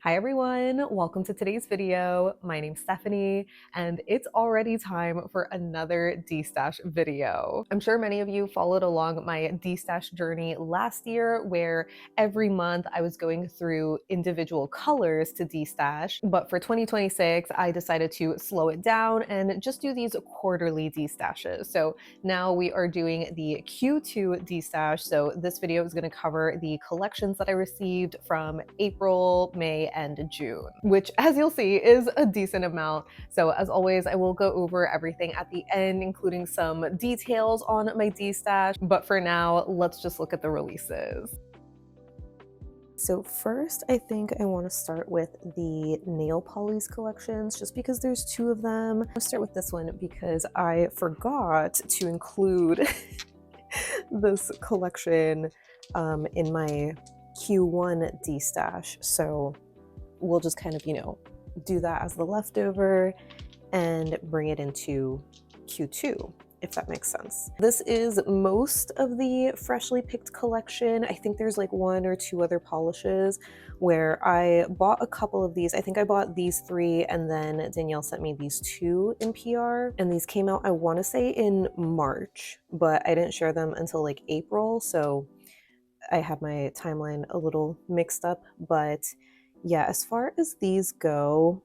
Hi everyone, welcome to today's video. My name's Stephanie and it's already time for another Destash video. I'm sure many of you followed along my Destash journey last year where every month I was going through individual colors to Destash, but for 2026 I decided to slow it down and just do these quarterly Destashes. So now we are doing the Q2 Destash, so this video is going to cover the collections that I received from April, May, and June, which as you'll see is a decent amount. So as always, I will go over everything at the end, including some details on my D-stash. But for now, let's just look at the releases. So first, I think I want to start with the Nailpollies collections, just because there's two of them. I'll start with this one because I forgot to include this collection in my Q1 D-stash. So we'll just kind of, do that as the leftover and bring it into Q2, if that makes sense. This is most of the freshly picked collection. I think there's like one or two other polishes where I bought a couple of these. I think I bought these three and then Danielle sent me these two in PR. And these came out, I want to say in March, but I didn't share them until like April. So I had my timeline a little mixed up, but yeah, as far as these go,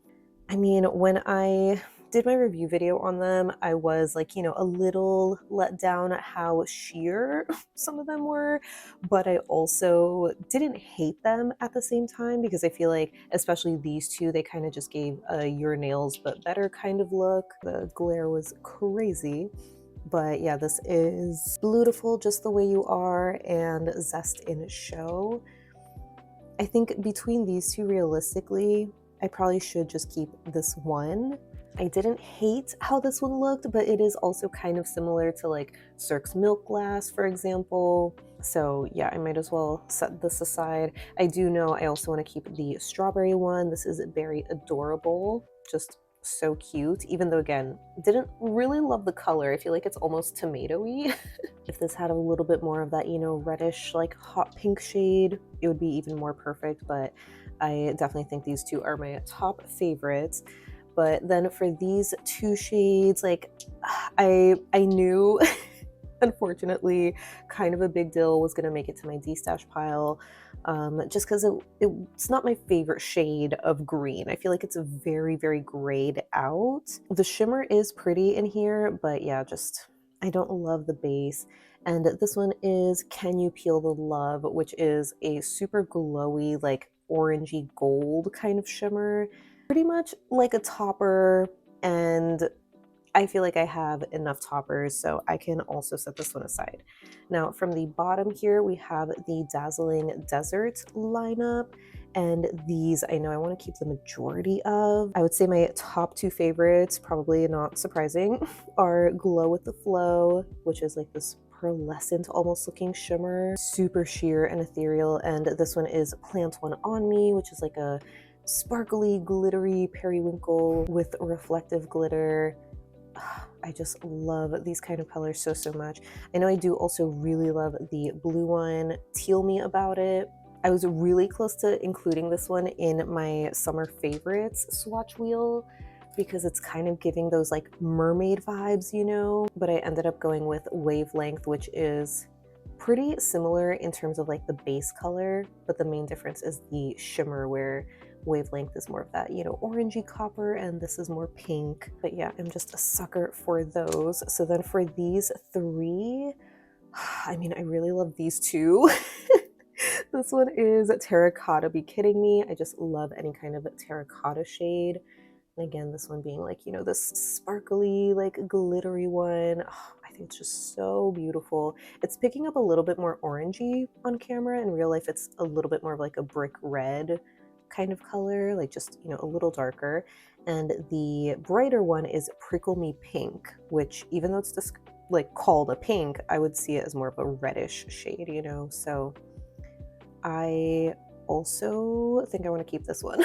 I mean, when I did my review video on them, I was like, a little let down at how sheer some of them were, but I also didn't hate them at the same time because I feel like, especially these two, they kind of just gave a your nails but better kind of look. The glare was crazy. But yeah, this is beautiful just the way you are and zest in show. I think between these two, realistically, I probably should just keep this one. I didn't hate how this one looked, but it is also kind of similar to like Cirque's Milk Glass, for example. So yeah, I might as well set this aside. I do know I also want to keep the strawberry one. This is very adorable, just so cute, even though again, didn't really love the color. I feel like it's almost tomatoey. If this had a little bit more of that, reddish, like hot pink shade, it would be even more perfect, but I definitely think these two are my top favorites. But then for these two shades, like I knew unfortunately kind of a big deal was going to make it to my D-stash pile, just because it's not my favorite shade of green. I feel like it's a very, very grayed out. The shimmer is pretty in here, but yeah, just I don't love the base. And this one is Can You Peel the Love, which is a super glowy, like orangey gold kind of shimmer. Pretty much like a topper, and I feel like I have enough toppers, so I can also set this one aside. Now, from the bottom here, we have the Dazzling Desert lineup, and these I know I want to keep the majority of. I would say my top two favorites, probably not surprising, are Glow with the Flow, which is like this pearlescent almost looking shimmer, super sheer and ethereal, and this one is Plant One On Me, which is like a sparkly, glittery periwinkle with reflective glitter. I just love these kind of colors so much. I know I do also really love the blue one, Teal Me About It. I was really close to including this one in my summer favorites swatch wheel because it's kind of giving those like mermaid vibes, but I ended up going with Wavelength, which is pretty similar in terms of like the base color, but the main difference is the shimmer, where Wavelength is more of that, orangey copper, and this is more pink. But yeah, I'm just a sucker for those. So then for these three, I mean, I really love these two. This one is Terracotta Be Kidding Me. I just love any kind of terracotta shade. And again, this one being like, this sparkly, like glittery one. Oh, I think it's just so beautiful. It's picking up a little bit more orangey on camera. In real life, it's a little bit more of like a brick red kind of color, like just, a little darker. And the brighter one is Prickle Me Pink, which even though it's just like called a pink, I would see it as more of a reddish shade, So I also think I want to keep this one.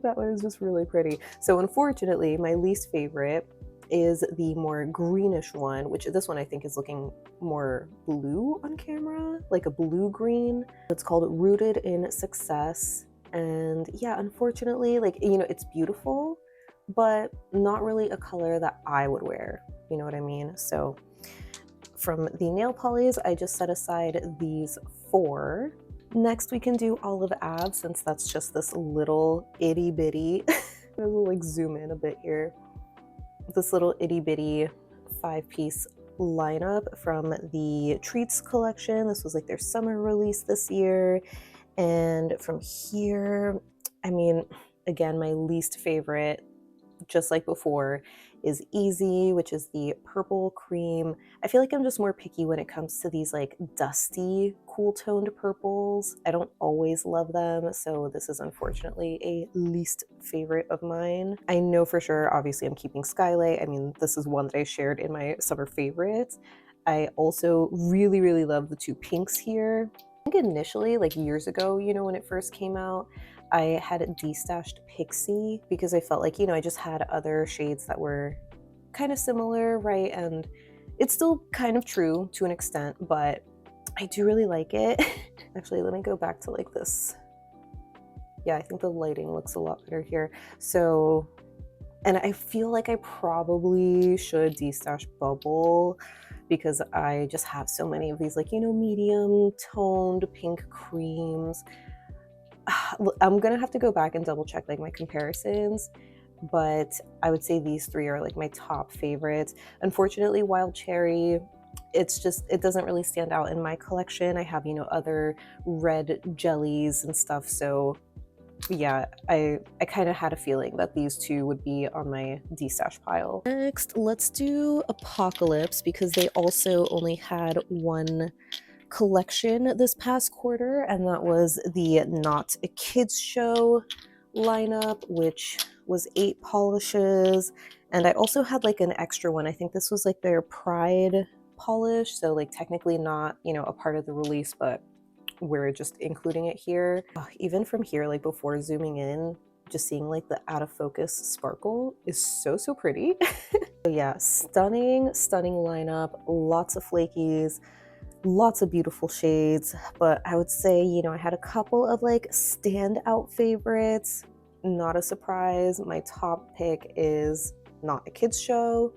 That one is just really pretty. So unfortunately, my least favorite is the more greenish one, which this one I think is looking more blue on camera, like a blue-green. It's called Rooted in Success. And yeah, unfortunately, like, you know, it's beautiful, but not really a color that I would wear, you know what I mean? So from the Nailpollies, I just set aside these 4. Next, we can do Olive Ave, since that's just this little itty bitty. I'll like zoom in a bit here. This little itty bitty 5-piece lineup from the Treats collection. This was like their summer release this year. And from here, I mean, again, my least favorite, just like before, is Easy, which is the purple cream. I feel like I'm just more picky when it comes to these like dusty, cool toned purples. I don't always love them, so this is unfortunately a least favorite of mine. I know for sure, obviously I'm keeping Skylight. I mean, this is one that I shared in my summer favorites. I also really, really love the 2 pinks here. I think initially, like years ago, you know, when it first came out, I had destashed Pixie because I felt like, you know, I just had other shades that were kind of similar, right? And it's still kind of true to an extent, but I do really like it. Actually, let me go back to like this. Yeah, I think the lighting looks a lot better here. So, and I feel like I probably should destash Bubble because I just have so many of these, like, you know, medium toned pink creams. I'm gonna have to go back and double check like my comparisons, but I would say these 3 are like my top favorites. Unfortunately, Wild Cherry, it's just, it doesn't really stand out in my collection. I have, you know, other red jellies and stuff, so yeah, I kind of had a feeling that these 2 would be on my destash pile. Next, let's do Apocalypse because they also only had 1 collection this past quarter, and that was the Not a Kids Show lineup, which was 8 polishes. And I also had like an extra one. I think this was like their Pride polish, so like technically not, you know, a part of the release, but we're just including it here. Even from here, like before zooming in, just seeing like the out of focus sparkle is so pretty. So yeah, stunning lineup, lots of flakies, lots of beautiful shades, but I would say, you know, I had a couple of like standout favorites. Not a surprise, my top pick is Not a Kids Show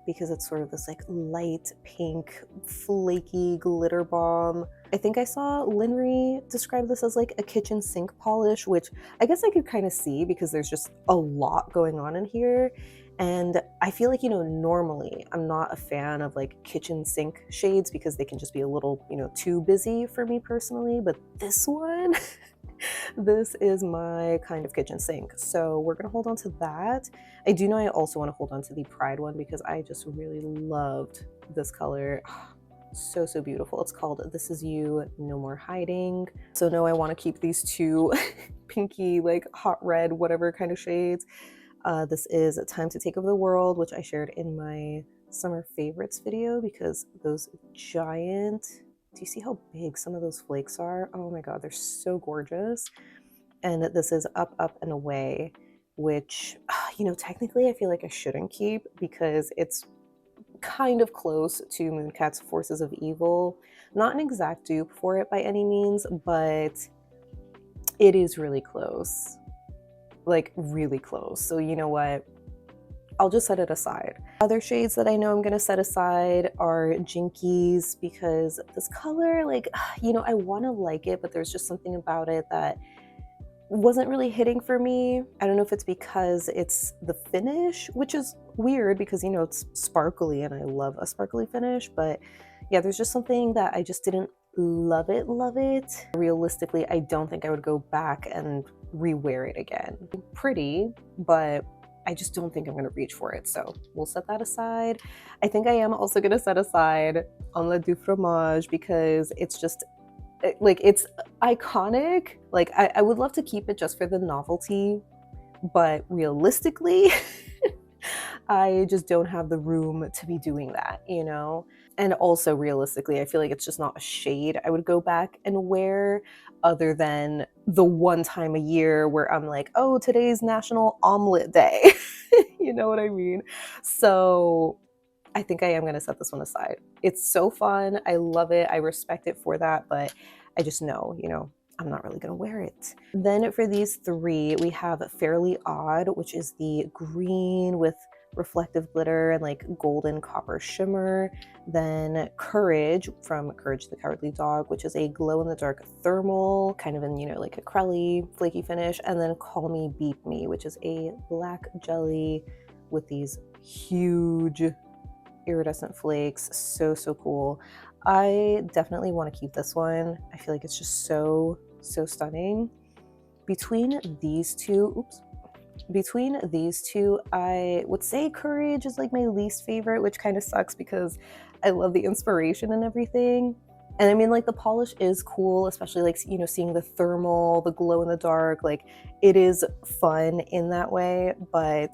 because it's sort of this like light pink, flaky glitter bomb. I think I saw Linry describe this as like a kitchen sink polish, which I guess I could kind of see because there's just a lot going on in here. And I feel like, you know, normally I'm not a fan of like kitchen sink shades because they can just be a little, you know, too busy for me personally. But this one, this is my kind of kitchen sink. So we're gonna hold on to that. I do know I also want to hold on to the Pride one because I just really loved this color. So beautiful. It's called This Is You, No More Hiding. So no, I want to keep these 2 pinky, like hot red, whatever kind of shades. This is Time to Take Over the World, which I shared in my summer favorites video because those giant, do you see how big some of those flakes are? Oh my god, they're so gorgeous. And this is Up and Away, which, you know, technically I feel like I shouldn't keep because it's kind of close to Mooncat's Forces of Evil. Not an exact dupe for it by any means, but it is really close. Like really close. So you know what? I'll just set it aside. Other shades that I know I'm gonna set aside are Jinkies because this color, like, you know, I wanna like it, but there's just something about it that wasn't really hitting for me. I don't know if it's because it's the finish, which is weird because, you know, it's sparkly and I love a sparkly finish, but yeah, there's just something that I just didn't love it. Realistically, I don't think I would go back and rewear it again. Pretty, but I just don't think I'm gonna reach for it, so we'll set that aside. I think I am also gonna set aside Omelette du Fromage because it's just, like, it's iconic. Like, I would love to keep it just for the novelty, but realistically, I just don't have the room to be doing that, you know? And also realistically, I feel like it's just not a shade I would go back and wear other than the one time a year where I'm like, oh, today's National Omelet Day. You know what I mean? So I think I am gonna set this one aside. It's so fun. I love it. I respect it for that, but I just know, you know, I'm not really gonna wear it. Then for these three, we have Fairly Odd, which is the green with reflective glitter and like golden copper shimmer. Then Courage from Courage the Cowardly Dog, which is a glow in the dark thermal, kind of in, you know, like a crelly, flaky finish. And then Call Me Beep Me, which is a black jelly with these huge iridescent flakes. So cool. I definitely want to keep this one. I feel like it's just so stunning. Between these two, I would say Courage is like my least favorite, which kind of sucks because I love the inspiration and everything. And I mean, like, the polish is cool, especially like, you know, seeing the thermal, the glow in the dark, like it is fun in that way, but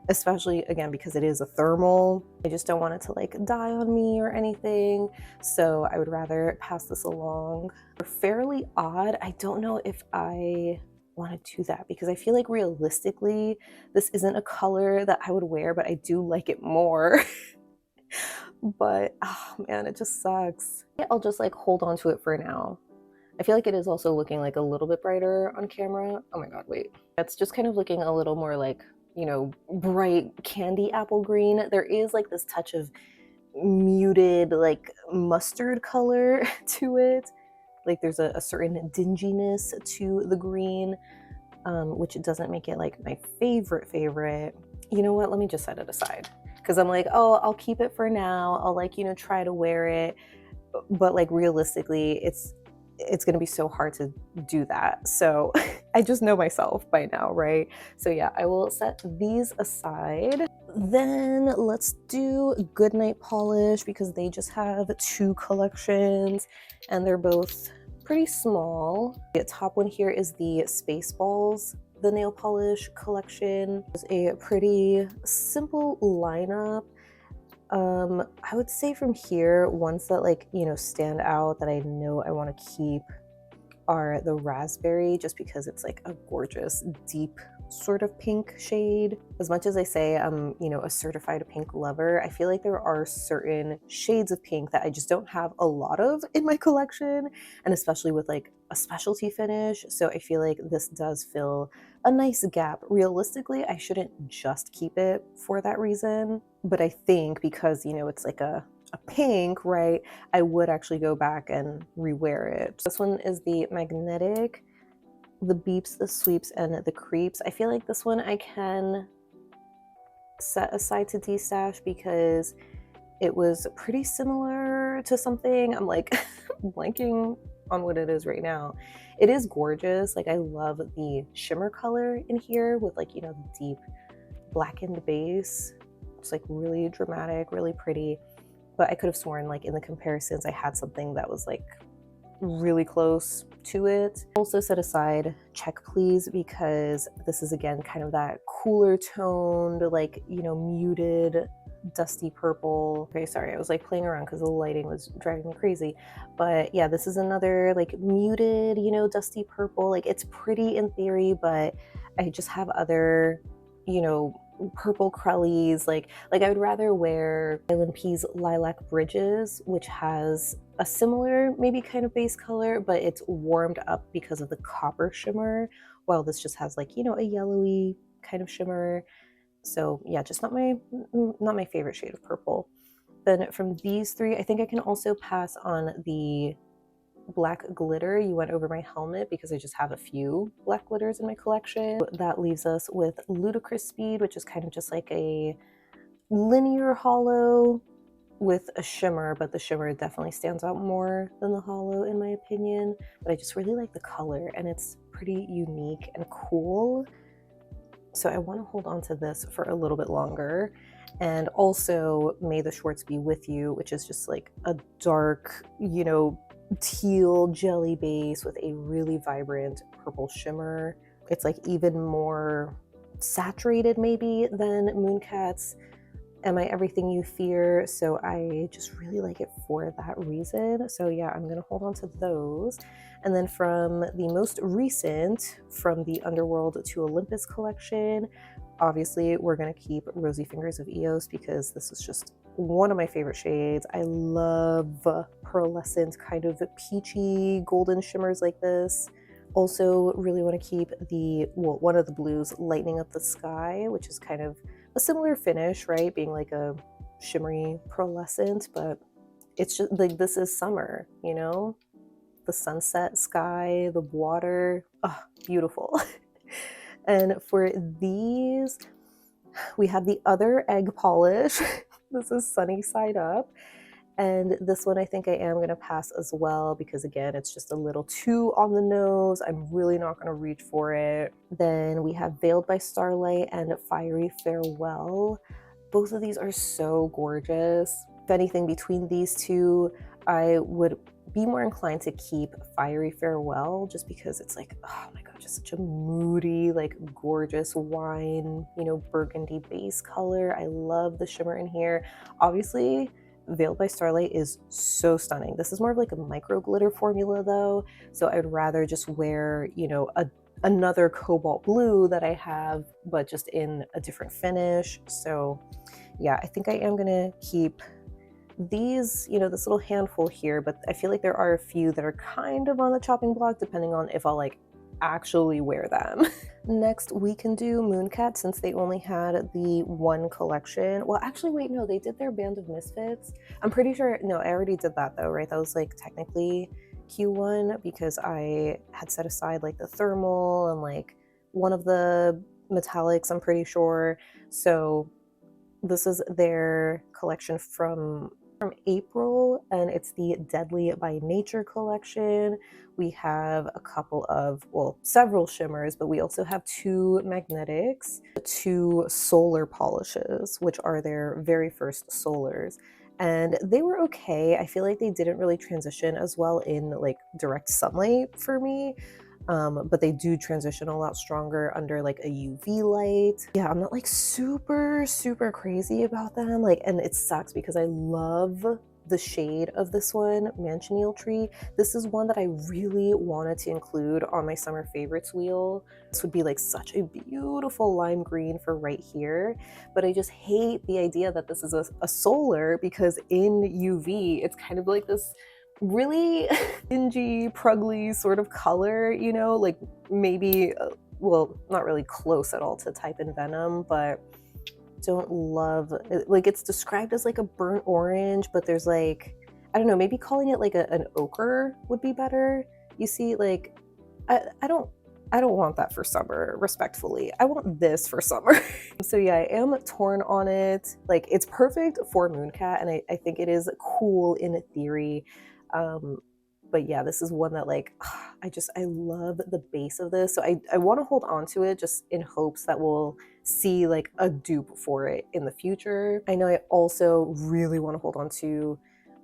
especially again because it is a thermal, I just don't want it to like die on me or anything, so I would rather pass this along. For Fairly Odd, I don't know if I want to do that because I feel like realistically this isn't a color that I would wear, but I do like it more. But oh man, it just sucks. I'll just like hold on to it for now. I feel like it is also looking like a little bit brighter on camera. Oh my god, wait. It's just kind of looking a little more like, you know, bright candy apple green. There is like this touch of muted like mustard color to it. Like there's a certain dinginess to the green, which doesn't make it like my favorite. You know what? Let me just set it aside because I'm like, oh, I'll keep it for now. I'll like, you know, try to wear it. But like realistically, it's going to be so hard to do that. So I just know myself by now, right? So yeah, I will set these aside. Then let's do Goodnight Polish because they just have 2 collections and they're both pretty small. The top one here is the Spaceballs, the nail polish collection. It's a pretty simple lineup. I would say from here, ones that like, you know, stand out that I know I want to keep are the Raspberry, just because it's like a gorgeous, deep sort of pink shade. As much as I say I'm, you know, a certified pink lover, I feel like there are certain shades of pink that I just don't have a lot of in my collection, and especially with like a specialty finish. So I feel like this does fill a nice gap. Realistically, I shouldn't just keep it for that reason, but I think because, you know, it's like a pink, right, I would actually go back and rewear it. This one is the Magnetic, the Beeps, the Sweeps, and the Creeps. I feel like this one I can set aside to Destash because it was pretty similar to something. I'm like blanking on what it is right now. It is gorgeous. Like I love the shimmer color in here with like, you know, the deep blackened base. It's like really dramatic, really pretty. But I could have sworn like in the comparisons I had something that was like really close to it. Also set aside Check Please because this is again kind of that cooler toned, like, you know, muted dusty purple. Okay, sorry, I was like playing around because the lighting was driving me crazy. But yeah, this is another like muted, you know, dusty purple. Like it's pretty in theory, but I just have other, you know, purple crellies. Like I would rather wear ILNP's Lilac Bridges, which has a similar maybe kind of base color, but it's warmed up because of the copper shimmer, while this just has like, you know, a yellowy kind of shimmer. So yeah, just not my favorite shade of purple. Then from these three, I think I can also pass on the black glitter. You went over my helmet because I just have a few black glitters in my collection. That leaves us with Ludicrous Speed, which is kind of just like a linear holo with a shimmer, but the shimmer definitely stands out more than the holo in my opinion. But I just really like the color and it's pretty unique and cool. So I want to hold on to this for a little bit longer. And also May the Shorts Be With You, which is just like a dark, you know, teal jelly base with a really vibrant purple shimmer. It's like even more saturated maybe than Mooncat's Am I Everything You Fear, so I just really like it for that reason. So yeah, I'm gonna hold on to those. And then from the most recent, from the Underworld to Olympus collection, obviously we're gonna keep Rosy Fingers of Eos because this is just one of my favorite shades. I love pearlescent kind of peachy golden shimmers like this. Also really want to keep one of the blues, Lightning Up the Sky, which is kind of a similar finish, right? Being like a shimmery pearlescent, but it's just like, this is summer, you know? The sunset sky, the water, oh, beautiful. And for these, we have the other egg polish. This is Sunny Side Up. And this one I think I am gonna pass as well because again, it's just a little too on the nose. I'm really not gonna reach for it. Then we have Veiled by Starlight and Fiery Farewell. Both of these are so gorgeous. If anything, between these two, I would be more inclined to keep Fiery Farewell just because it's like, oh my god, just such a moody, like gorgeous wine, you know, burgundy base color. I love the shimmer in here. Obviously, Veiled by Starlight is so stunning. This is more of like a micro glitter formula though, so I'd rather just wear, you know, another cobalt blue that I have, but just in a different finish. So yeah, I think I am gonna keep these, you know, this little handful here, but I feel like there are a few that are kind of on the chopping block depending on if I'll like actually wear them. Next, we can do Mooncat since they only had the one collection. Well, actually, wait, no, they did their Band of Misfits. I'm pretty sure, no, I already did that though, right? That was like technically Q1 because I had set aside like the thermal and like one of the metallics, I'm pretty sure. So this is their collection from April, and it's the Deadly by Nature collection. We have a couple of, well, several shimmers, but we also have 2 magnetics, 2 solar polishes, which are their very first solars. And they were okay. I feel like they didn't really transition as well in like direct sunlight for me. But they do transition a lot stronger under like a UV light. Yeah, I'm not like super crazy about them, like, and it sucks because I love the shade of this one, Manchineal Tree. This is one that I really wanted to include on my summer favorites wheel. This would be like such a beautiful lime green for right here, but I just hate the idea that this is a solar because in UV it's kind of like this really dingy, prugly sort of color, you know, like maybe, well, not really close at all to Type in Venom, but don't love it. Like it's described as like a burnt orange, but there's like, I don't know, maybe calling it like an ochre would be better. You see, like, I don't want that for summer, respectfully. I want this for summer. So yeah, I am torn on it. Like it's perfect for Mooncat and I think it is cool in theory. But yeah, this is one that like, I love the base of this. So I want to hold on to it just in hopes that we'll see like a dupe for it in the future. I know I also really want to hold on to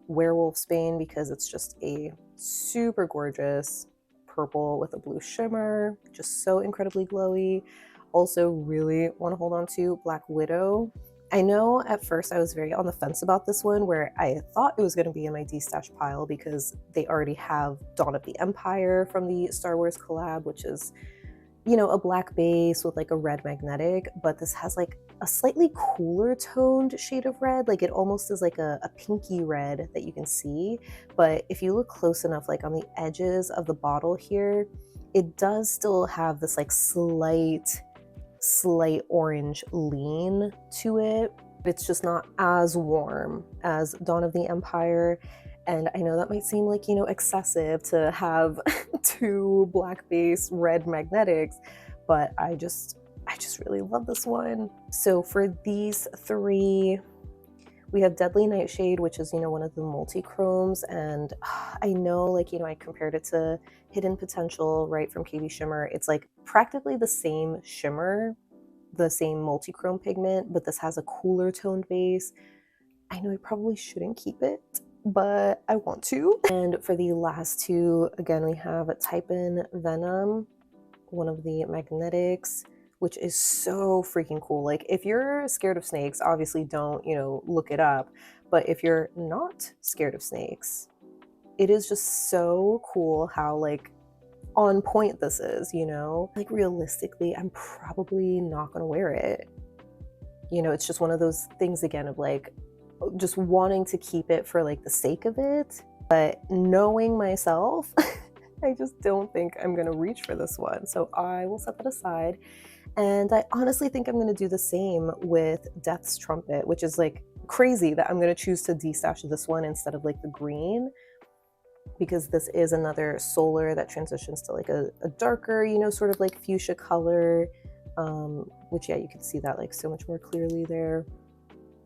Werewolf's Bane because it's just a super gorgeous purple with a blue shimmer, just so incredibly glowy. Also really want to hold on to Black Widow. I know at first I was very on the fence about this one where I thought it was going to be in my Destash pile because they already have Dawn of the Empire from the Star Wars collab, which is, you know, a black base with like a red magnetic, but this has like a slightly cooler toned shade of red. Like it almost is like a pinky red that you can see. But if you look close enough, like on the edges of the bottle here, it does still have this like slight orange lean to it. It's just not as warm as Dawn of the Empire. And I know that might seem like, you know, excessive to have 2 black base red magnetics, but I just really love this one. So for these 3, we have Deadly Nightshade, which is, you know, one of the multi-chromes, and I know, like, you know, I compared it to Hidden Potential, right, from KBShimmer. It's like practically the same shimmer, the same multi-chrome pigment, but this has a cooler toned base. I know I probably shouldn't keep it, but I want to. And for the last 2, again, we have Type in Venom, one of the magnetics, which is so freaking cool. Like if you're scared of snakes, obviously don't, you know, look it up. But if you're not scared of snakes, it is just so cool how like on point this is, you know? Like realistically, I'm probably not gonna wear it. You know, it's just one of those things again of like, just wanting to keep it for like the sake of it, but knowing myself, I just don't think I'm gonna reach for this one. So I will set that aside. And I honestly think I'm gonna do the same with Death's Trumpet, which is like crazy that I'm gonna choose to destash this one instead of like the green, because this is another solar that transitions to like a darker, you know, sort of like fuchsia color, which yeah, you can see that like so much more clearly there.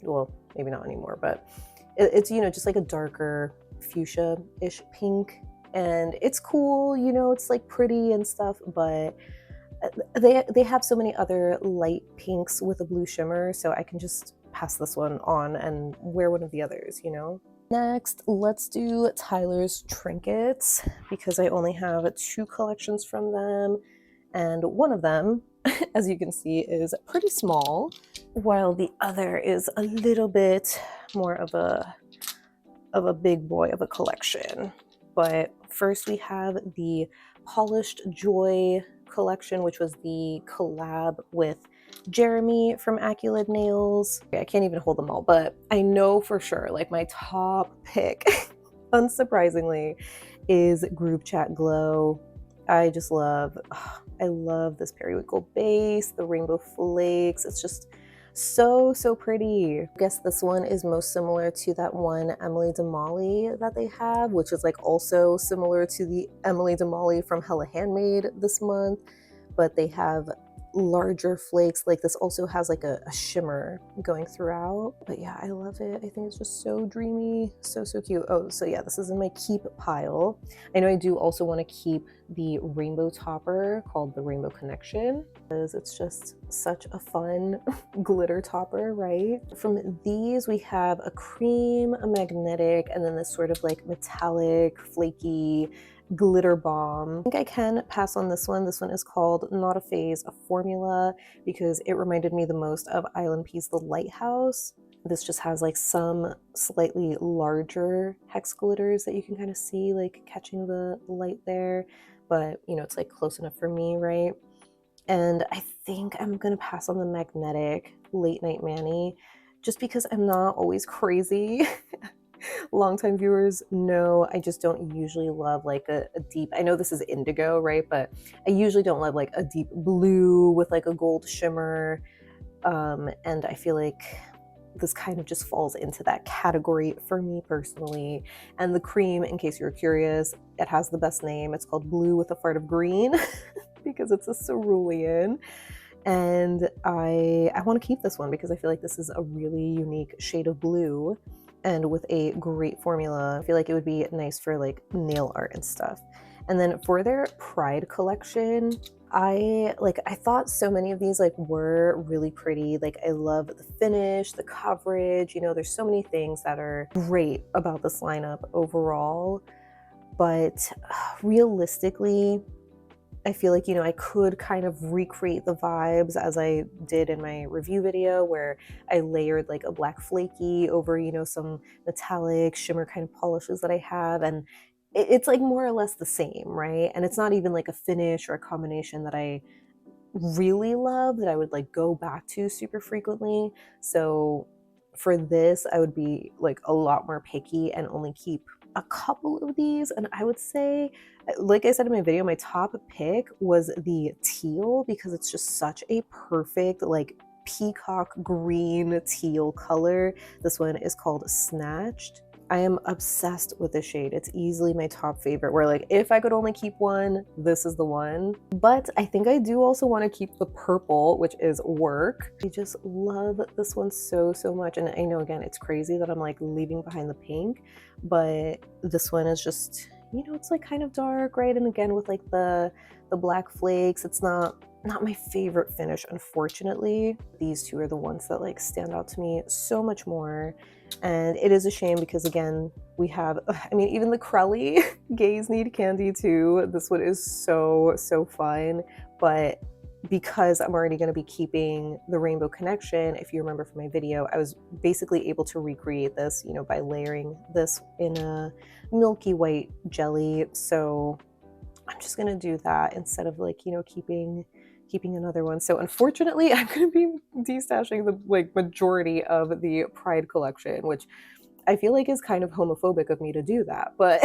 Well, maybe not anymore, but it's, you know, just like a darker fuchsia-ish pink, and it's cool, you know, it's like pretty and stuff, but they have so many other light pinks with a blue shimmer, so I can just pass this one on and wear one of the others, you know? Next, let's do Tyler's Trinkets, because I only have 2 collections from them, and one of them, as you can see, is pretty small, while the other is a little bit more of a big boy of a collection. But first we have the Polished Joy collection, which was the collab with Jeremy from Accolade Nails. I can't even hold them all, but I know for sure, like my top pick, unsurprisingly, is Group Chat Glow. I just love, I love this periwinkle base, the rainbow flakes. It's just so pretty. I guess this one is most similar to that one Emily DeMolly that they have, which is like also similar to the Emily DeMolly from Hella Handmade this month, but they have larger flakes. Like this also has like a shimmer going throughout. But yeah, I love it. I think it's just so dreamy, so cute. Oh, so yeah, this is in my keep pile. I know I do also want to keep the rainbow topper called the Rainbow Connection, because it's just such a fun glitter topper, right? From these we have a cream, a magnetic, and then this sort of like metallic, flaky glitter bomb. I think I can pass on this one. This one is called Not a Phase, a Formula, because it reminded me the most of ILNP's The Lighthouse. This just has like some slightly larger hex glitters that you can kind of see like catching the light there, but you know, it's like close enough for me, right? And I think I'm gonna pass on the magnetic Late Night Manny, just because I'm not always crazy. Longtime viewers know I just don't usually love like a deep, I know this is indigo, right? But I usually don't love like a deep blue with like a gold shimmer. And I feel like this kind of just falls into that category for me personally. And the cream, in case you're curious, it has the best name. It's called Blue with a Fart of Green because it's a cerulean. And I want to keep this one because I feel like this is a really unique shade of blue and with a great formula. I feel like it would be nice for like nail art and stuff. And then for their Pride collection, I thought so many of these like were really pretty. Like I love the finish, the coverage, you know, there's so many things that are great about this lineup overall. But realistically, I feel like, you know, I could kind of recreate the vibes as I did in my review video where I layered like a black flaky over, you know, some metallic shimmer kind of polishes that I have. And it's like more or less the same, right? And it's not even like a finish or a combination that I really love that I would like go back to super frequently. So for this, I would be like a lot more picky and only keep a couple of these. And I would say, like I said in my video, my top pick was the teal because it's just such a perfect like peacock green teal color. This one is called Snatched. I am obsessed with this shade. It's easily my top favorite, where like if I could only keep one, this is the one. But I think I do also want to keep the purple, which is Work. I just love this one so much. And I know, again, it's crazy that I'm like leaving behind the pink, but this one is just, you know, it's like kind of dark, right? And again, with like the black flakes, it's not my favorite finish, unfortunately. These two are the ones that like stand out to me so much more. And it is a shame because, again, we have, I mean, even the Crelly Gays Need Candy too. This one is so fun. But because I'm already going to be keeping the Rainbow Connection, if you remember from my video, I was basically able to recreate this, you know, by layering this in a milky white jelly. So I'm just going to do that instead of like, you know, keeping another one. So unfortunately, I'm going to be destashing the like majority of the Pride collection, which I feel like is kind of homophobic of me to do that, but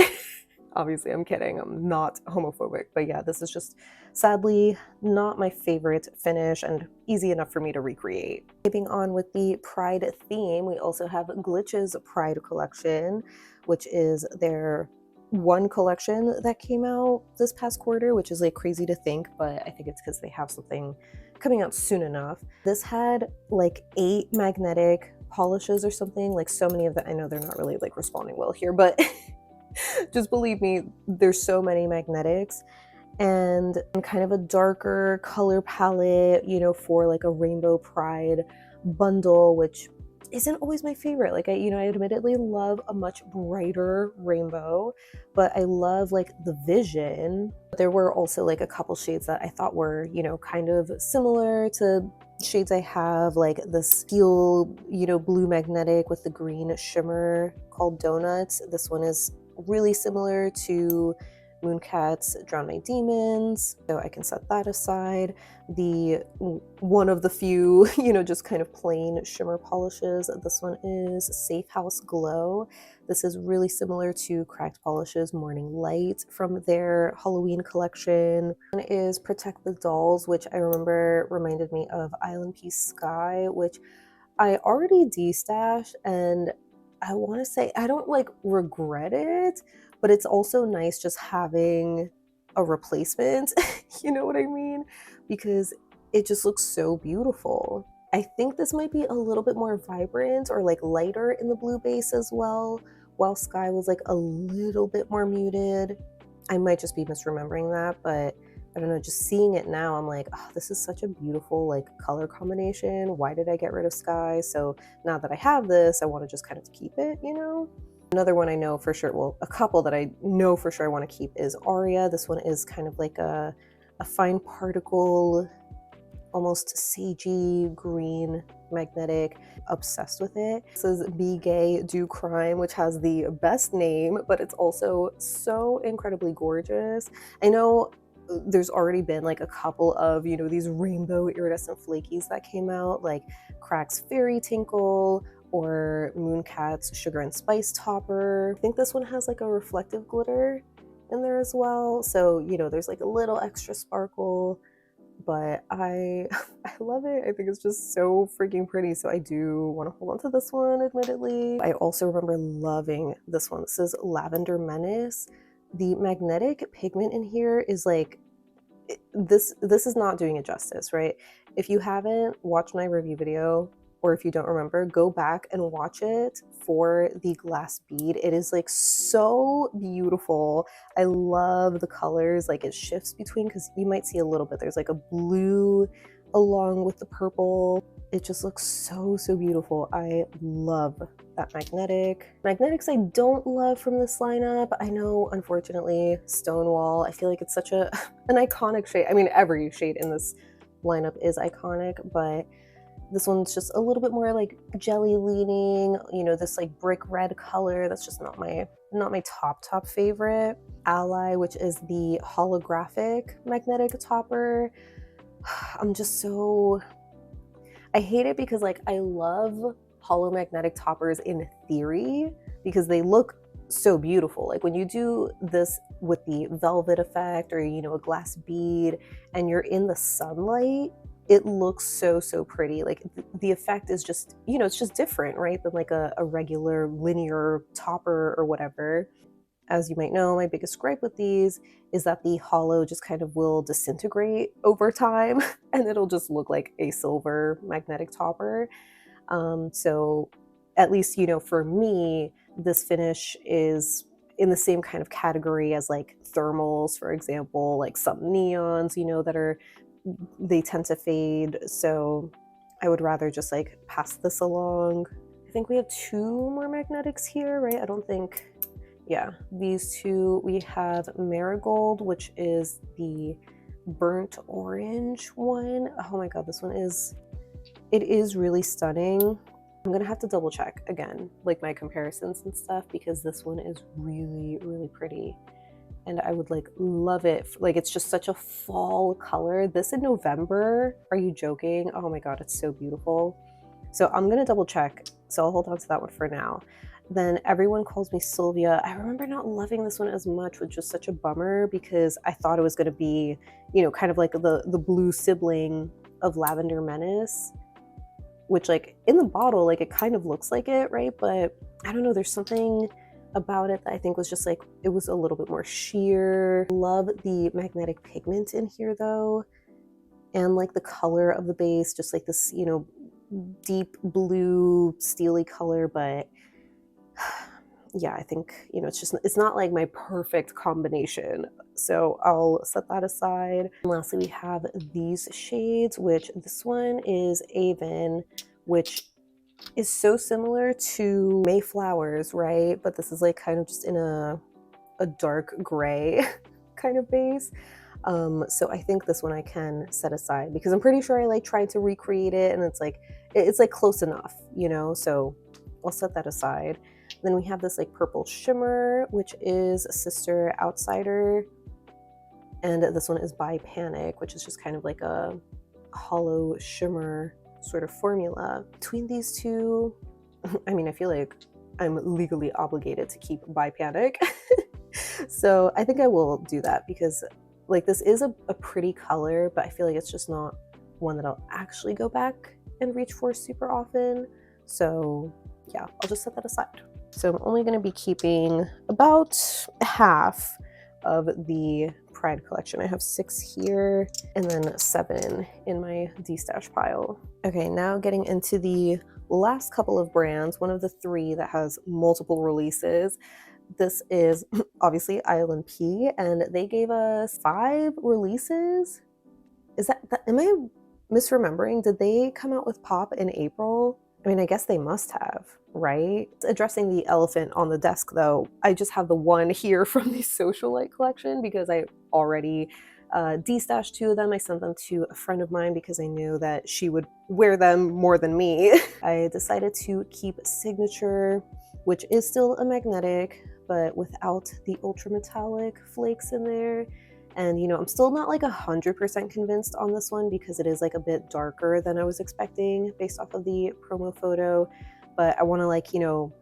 Obviously, I'm kidding. I'm not homophobic, but yeah, this is just sadly not my favorite finish and easy enough for me to recreate. Keeping on with the Pride theme, we also have Glitch's Pride collection, which is their one collection that came out this past quarter, which is like crazy to think, but I think it's because they have something coming out soon enough. This had like 8 magnetic polishes or something, like so many of them. I know they're not really like responding well here, but just believe me, there's so many magnetics, and kind of a darker color palette, you know, for like a rainbow pride bundle, which isn't always my favorite. Like I admittedly love a much brighter rainbow, but I love like the vision. There were also like a couple shades that I thought were, you know, kind of similar to shades I have, like this teal, you know, blue magnetic with the green shimmer called Donuts. This one is really similar to Mooncat's Drown My Demons, so I can set that aside. The one of the few, you know, just kind of plain shimmer polishes, this one is Safe House Glow. This is really similar to Cracked Polish's Morning Light from their Halloween collection. One is Protect the Dolls, which I remember reminded me of ILNP Sky, which I already destashed, and I want to say I don't like regret it, but it's also nice just having a replacement, you know what I mean? Because it just looks so beautiful. I think this might be a little bit more vibrant or like lighter in the blue base as well, while Sky was like a little bit more muted. I might just be misremembering that, but I don't know, just seeing it now, I'm like, oh, this is such a beautiful like color combination. Why did I get rid of Sky? So now that I have this, I want to just kind of keep it, you know? Another one I know for sure, well, a couple that I know for sure I want to keep is Aria. This one is kind of like a fine particle, almost sagey green magnetic. Obsessed with it. This is Be Gay, Do Crime, which has the best name, but it's also so incredibly gorgeous. I know there's already been like a couple of, you know, these rainbow iridescent flakies that came out, like Crack's Fairy Tinkle or Mooncat's Sugar and Spice Topper. I think this one has like a reflective glitter in there as well, so you know, there's like a little extra sparkle, but I love it. I think it's just so freaking pretty, so I do want to hold on to this one, admittedly. I also remember loving this one. This is Lavender Menace. The magnetic pigment in here is like, this is not doing it justice, right? If you haven't watched my review video, or if you don't remember, go back and watch it for the glass bead. It is like so beautiful. I love the colors, like it shifts between, because you might see a little bit, there's like a blue along with the purple. It just looks so beautiful. I love that magnetic. Magnetics I don't love from this lineup. I know, unfortunately, Stonewall, I feel like it's such an iconic shade. I mean, every shade in this lineup is iconic, but this one's just a little bit more like jelly leaning, you know, this like brick red color. That's just not my top favorite. Ally, which is the holographic magnetic topper. I'm just so, I hate it because like I love holomagnetic toppers in theory because they look so beautiful. Like when you do this with the velvet effect or, you know, a glass bead and you're in the sunlight, it looks so pretty. Like the effect is just, you know, it's just different, right, than like a regular linear topper or whatever. As you might know, my biggest gripe with these is that the holo just kind of will disintegrate over time and it'll just look like a silver magnetic topper. So at least, you know, for me, this finish is in the same kind of category as like thermals, for example, like some neons, you know, that are, they tend to fade. So I would rather just like pass this along. I think we have 2 more magnetics here, right? I don't think, yeah, these 2. We have Marigold, which is the burnt orange one. Oh my god, this one is, it is really stunning. I'm gonna have to double check again, like my comparisons and stuff, because this one is really pretty. And I would like love it. Like it's just such a fall color. This in November, are you joking? Oh my god, it's so beautiful. So I'm gonna double check. So I'll hold on to that one for now. Then Everyone Calls Me Sylvia. I remember not loving this one as much, which was such a bummer because I thought it was going to be, you know, kind of like the blue sibling of Lavender Menace, which like in the bottle, like it kind of looks like it, right? But I don't know, there's something about it that I think was just like, it was a little bit more sheer. Love the magnetic pigment in here though. And like the color of the base, just like this, you know, deep blue, steely color, but yeah, I think, you know, it's not like my perfect combination. So I'll set that aside. And lastly, we have these shades, which this one is Avon, which is so similar to Mayflowers, right? But this is like kind of just in a dark gray kind of base. So I think this one I can set aside because I'm pretty sure I like tried to recreate it and it's like close enough, you know, so I'll set that aside. Then we have this like purple shimmer, which is Sister Outsider. And this one is By Panic, which is just kind of like a hollow shimmer sort of formula. Between these two, I mean, I feel like I'm legally obligated to keep By Panic. So I think I will do that because like this is a pretty color, but I feel like it's just not one that I'll actually go back and reach for super often. So yeah, I'll just set that aside. So I'm only going to be keeping about half of the Pride collection. I have 6 here and then 7 in my Destash pile. Okay, now getting into the last couple of brands, one of the 3 that has multiple releases. This is obviously ILNP, and they gave us 5 releases. Is that am I misremembering? Did they come out with Pop in April? I mean, I guess they must have, right? Addressing the elephant on the desk though, I just have the one here from the Socialite collection because I already destashed 2 of them. I sent them to a friend of mine because I knew that she would wear them more than me. I decided to keep Signature, which is still a magnetic, but without the ultra metallic flakes in there. And, you know, I'm still not like 100% convinced on this one because it is like a bit darker than I was expecting based off of the promo photo. But I want to like, you know,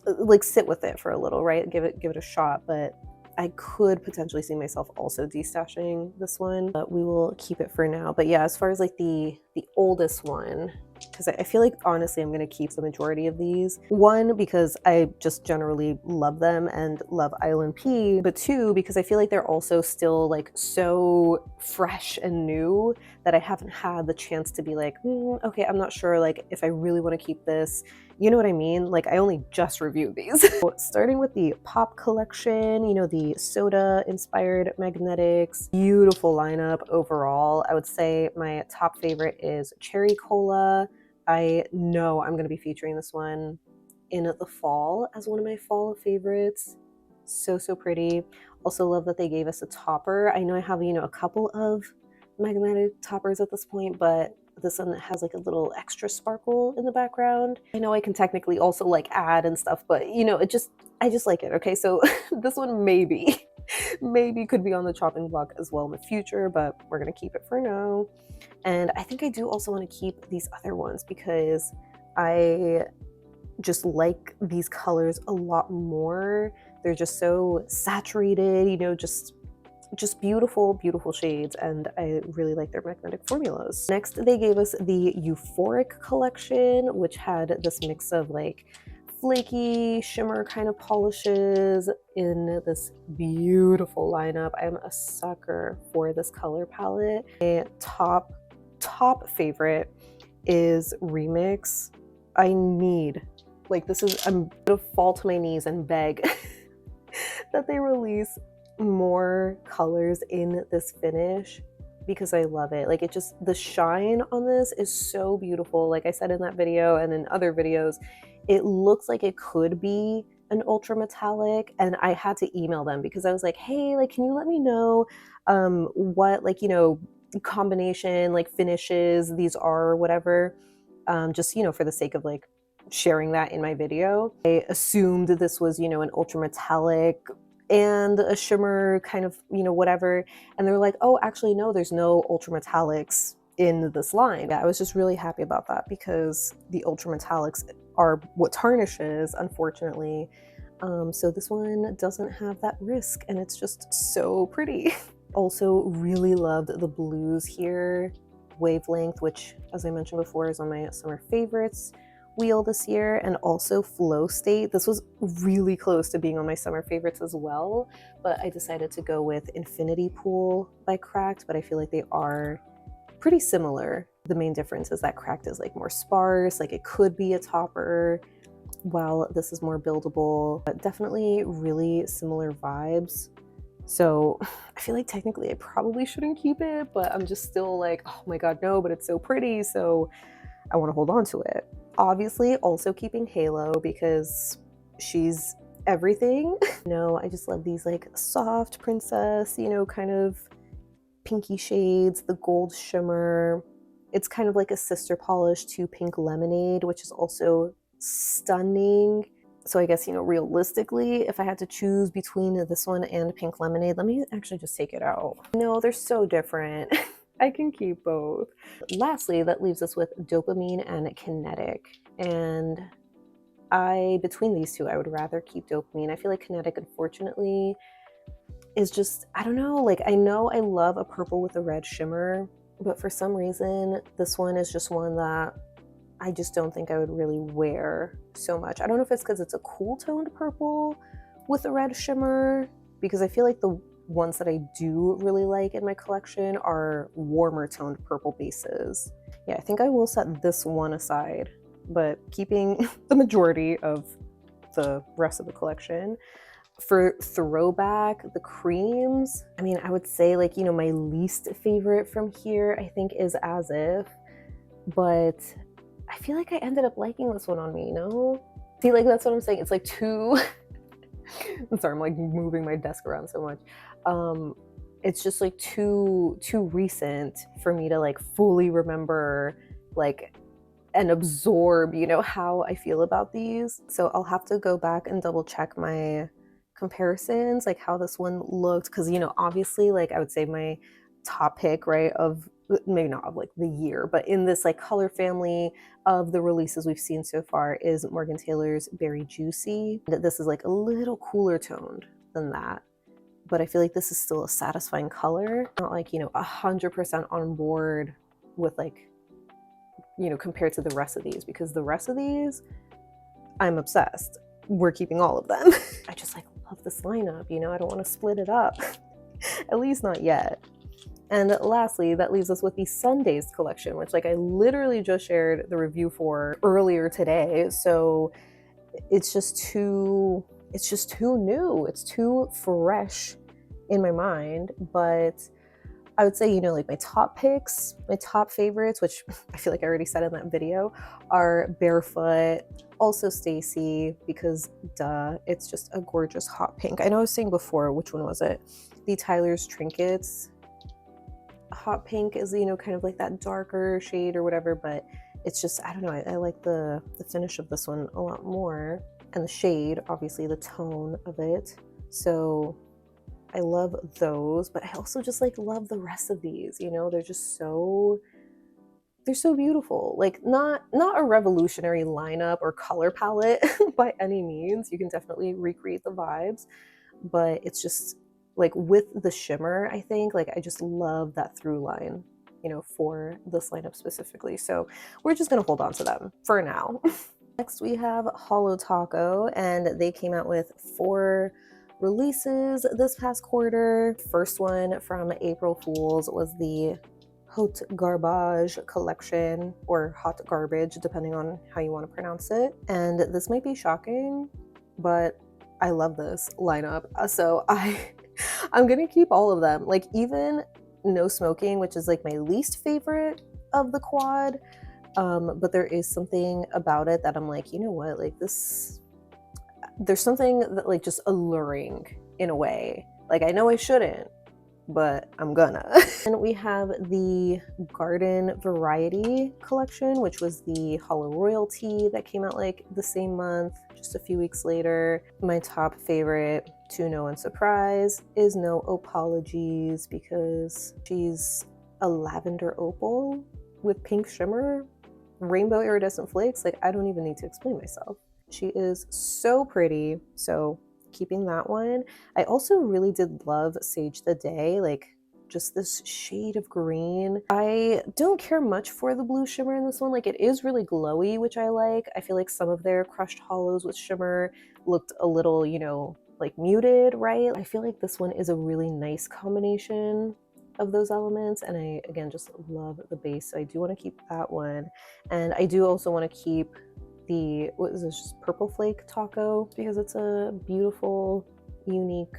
like sit with it for a little, right? Give it a shot. But I could potentially see myself also destashing this one, but we will keep it for now. But yeah, as far as like the oldest one, because I feel like honestly I'm going to keep the majority of these. 1, because I just generally love them and love ILNP, but 2, because I feel like they're also still like so fresh and new that I haven't had the chance to be like, okay, I'm not sure like if I really want to keep this. You know what I mean? Like I only just reviewed these. So, starting with the Pop collection, you know, the soda inspired magnetics, beautiful lineup overall. I would say my top favorite is Cherry Cola. I know I'm going to be featuring this one in the fall as one of my fall favorites. So pretty. Also love that they gave us a topper. I know I have, you know, a couple of magnetic toppers at this point, but this one has like a little extra sparkle in the background. I know I can technically also like add and stuff, but you know, I just like it. Okay, so this one maybe could be on the chopping block as well in the future, but we're gonna keep it for now. And I think I do also want to keep these other ones because I just like these colors a lot more. They're just so saturated, you know, just beautiful shades, and I really like their magnetic formulas. Next, they gave us the Euphoric collection, which had this mix of like flaky shimmer kind of polishes in this beautiful lineup. I'm a sucker for this color palette. My top favorite is Remix. I need, like, this is, I'm gonna fall to my knees and beg that they release more colors in this finish because I love it. Like, it just, the shine on this is so beautiful. Like I said in that video and in other videos, it looks like it could be an ultra metallic, and I had to email them because I was like, hey, like, can you let me know what, like, you know, combination like finishes these are or whatever, just, you know, for the sake of like sharing that in my video. I assumed this was, you know, an ultra metallic and a shimmer kind of, you know, whatever, and they're like, oh, actually no, there's no ultra metallics in this line. Yeah, I was just really happy about that because the ultra metallics are what tarnishes, unfortunately. So this one doesn't have that risk, and it's just so pretty. Also really loved the blues here. Wavelength, which as I mentioned before is on my summer favorites wheel this year, and also Flow State. This was really close to being on my summer favorites as well, but I decided to go with Infinity Pool by Cracked, but I feel like they are pretty similar. The main difference is that Cracked is like more sparse, like it could be a topper, while this is more buildable, but definitely really similar vibes. So I feel like technically I probably shouldn't keep it, but I'm just still like, oh my god, no, but it's so pretty, so I want to hold on to it. Obviously also keeping Halo because she's everything. No, I just love these like soft princess, you know, kind of pinky shades, the gold shimmer. It's kind of like a sister polish to Pink Lemonade, which is also stunning. So I guess, you know, realistically, if I had to choose between this one and Pink Lemonade, let me actually just take it out. No, they're so different. I can keep both. Lastly, that leaves us with Dopamine and Kinetic. And between these two, I would rather keep Dopamine. I feel like Kinetic, unfortunately, is just, I don't know, like I know I love a purple with a red shimmer, but for some reason, this one is just one that I just don't think I would really wear so much. I don't know if it's because it's a cool toned purple with a red shimmer, because I feel like the ones that I do really like in my collection are warmer toned purple bases. Yeah, I think I will set this one aside, but keeping the majority of the rest of the collection. For throwback, the creams, I mean, I would say like, you know, my least favorite from here, I think, is As If, but I feel like I ended up liking this one on me, you know? See, like, that's what I'm saying. It's like too, I'm sorry, I'm like moving my desk around so much. It's just like too recent for me to like fully remember like and absorb, you know, how I feel about these. So I'll have to go back and double check my comparisons, like how this one looked, because, you know, obviously, like I would say my top pick, right, of maybe not of like the year, but in this like color family of the releases we've seen so far is Morgan Taylor's Berry Juicy. This is like a little cooler toned than that, but I feel like this is still a satisfying color. Not like, you know, 100% on board with like, you know, compared to the rest of these, because the rest of these, I'm obsessed. We're keeping all of them. I just like love this lineup, you know, I don't want to split it up, at least not yet. And lastly, that leaves us with the Sundazed collection, which like I literally just shared the review for earlier today. So it's just too new. It's too fresh in my mind. But I would say, you know, like my top picks, my top favorites, which I feel like I already said in that video, are Barefoot, also Stacy, because duh, it's just a gorgeous hot pink. I know I was saying before, which one was it? The Tyler's Trinkets hot pink is, you know, kind of like that darker shade or whatever, but it's just, I don't know, I like the finish of this one a lot more, and the shade, obviously the tone of it. So I love those, but I also just like love the rest of these, you know, they're so beautiful. Like not a revolutionary lineup or color palette by any means. You can definitely recreate the vibes, but it's just like with the shimmer, I think like I just love that through line, you know, for this lineup specifically. So we're just gonna hold on to them for now. Next we have Holo Taco, and they came out with 4 releases this past quarter. First one from April Fools was the Haute Garbage collection, or Hot Garbage, depending on how you want to pronounce it. And this might be shocking, but I love this lineup. So I'm gonna keep all of them. Like even No Smoking, which is like my least favorite of the quad. But there is something about it that I'm like, you know what, like this, there's something that like just alluring in a way. Like I know I shouldn't, but I'm gonna. And we have the Garden Variety collection, which was the Holo Royalty that came out like the same month, just a few weeks later. My top favorite, to no one's surprise, is No Apologies, because she's a lavender opal with pink shimmer. rainbow iridescent flakes, like I don't even need to explain myself. She is so pretty, so keeping that one. I also really did love Sage the Day, like just this shade of green. I don't care much for the blue shimmer in this one. Like, it is really glowy, which I like. I feel like some of their crushed holos with shimmer looked a little, you know, like muted, right? I feel like this one is a really nice combination of those elements, and I again just love the base, so I do want to keep that one. And I do also want to keep the, what is this, just purple flake taco, because it's a beautiful, unique